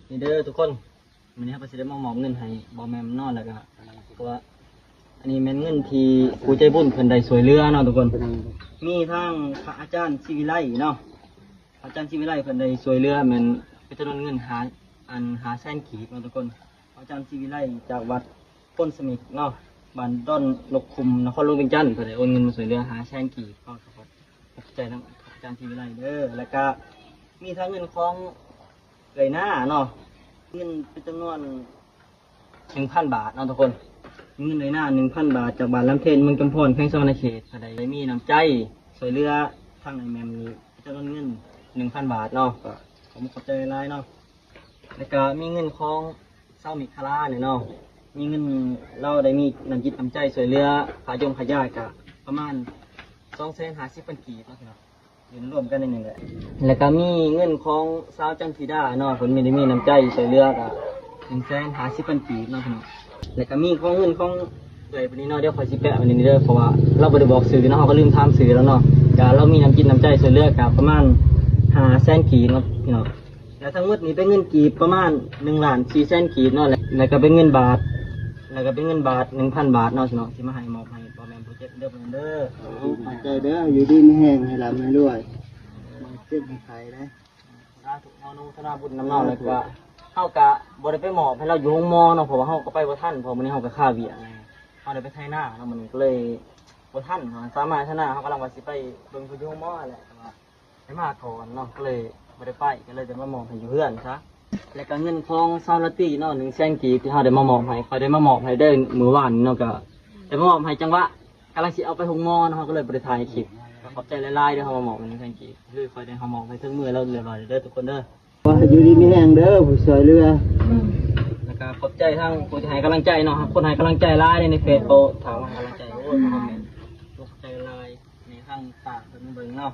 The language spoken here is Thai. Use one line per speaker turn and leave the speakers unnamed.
นี่เด้อทุกคนวันนี้เราจะได้มามอบเงินให้บอแมมนอนแล้วก็เพราะว่าอันนี้เป็นเงินที่ผู้ใจบุญเพิ่นได้สวยเรือเนาะทุกคนมีทั้งพระอาจารย์ชีวิไลเนาะอาจารย์ชีวิไลเพิ่นได้สวยเรือแม่นเป็นจำนวนเงินหาแสนกีบเนาะทุกคนอาจารย์ชีวิไลจากวัดพ้นสมิกเนาะบ้านต้นนกคุมนครหลวงเวียงจันทน์เพิ่นได้โอนเงินมาสวยเรือหาแสนกีบก็ขอบใจทั้งอาจารย์ชีวิไลเด้อแล้วก็มีทั้งเงินของเลยหน้าเนาะเงินเป็นจำนวน 1,000 บาทเนาะทุกคนเงินเลยหน้า 1,000 บาทจากบ้านลำเทนเมืองจำพรแขวงสวรรณเขตก็ได้มีน้ำใจสวยเรือทางในแมมนี้จำนวนเงิน 1,000 บาทเนาะก็ผมขอบใจหลายๆเนาะแล้วก็มีเงินของเศร้ามิคาราเนี่ยเนาะมีเงินเราได้มีน้ำจิตน้ำใจสวยเรือขายงขายาก็ประมาณ 250,000 กีบเนาะพี่น้องอยู่รวมกันในหนึ่งแหละแล้วก็มีเงินของสาวจันทิดาเนาะคนมีน้ำใจสวยเรือก็150,000 กีบเนาะพี่น้องแล้วก็มีของเงินของเลยวันนี้เนาะเดี๋ยวขอสิแปะวันนี้เด้อเพราะว่าเราบ่ได้บอกสื่อเนาะเราก็ลืมถามสื่อแล้วเนาะก็เรามีน้ำจิตน้ำใจสวยเรือกับประมาณ500,000 กีบเนาะพี่น้องแล้วทั้งหมดนี้เป็นเงินกีบประมาณ1,400,000 กีบเนาะแล้วก็เป็นเงินบาท 1,000 บาทเนาะพี่น้องที่มาให้มอบให้พ่อแม่ผู้เจ็บเด้อเด้อ
ขอบใจเด้ออยู่ดีไม่แห้งให้ลำให้รวยมันเจ็บให้ใครนะ
สาธุเฮานุทนาบุญนำเนาเลยว่าเฮากะบ่ได้ไปหมอบให้เราอยู่ห้องมอเนาะเพราะว่าเฮาก็ไปบ่ทันเพราะมื้อนี้เฮาก็ค่าเบี้ยไงเฮาได้ไปไถนาเนาะมันก็เลยบ่ทันเนาะสามารถไถนาเฮากำลังว่าสิไปเบิ่งอยู่ห้องมอแหละแต่ว่าให้มาก่อนเนาะก็เลยบ่ได้ไปก็เลยจะมามอบให้อยู่เฮือนซะแล้วก็เงินของซาวลาตี้เนาะ100,000 กีบที่เฮาได้มามอบให้เขาได้มามอบให้ได้มื้อวานเนาะก็ได้มามอบให้จังหวะกำลังสิเอาไปห้องมอเนาะเฮาก็เลยบ่ได้ถ่ายคลิปก็ขอบใจหลายๆเด้อเฮามามอบให้100,000 กีบคือคอยได้เฮามอบให้ถึงมือแล้วเรียบร้อยเด้อทุกคนเด้อ
ว่าอยู่ดีไม่แห้งเด้อผู้ช่วยเรือ
แล้วก็ขอบใจทั้งผู้ที่ให้กำลังใจเนาะครับคนให้กำลังใจไลน์ในเฟซเขาถามว่าให้กำลังใจโอ้ยมาคอมเมนต์ขอบใจไลน์ในทางต่างเป็นเบิ่งเนาะ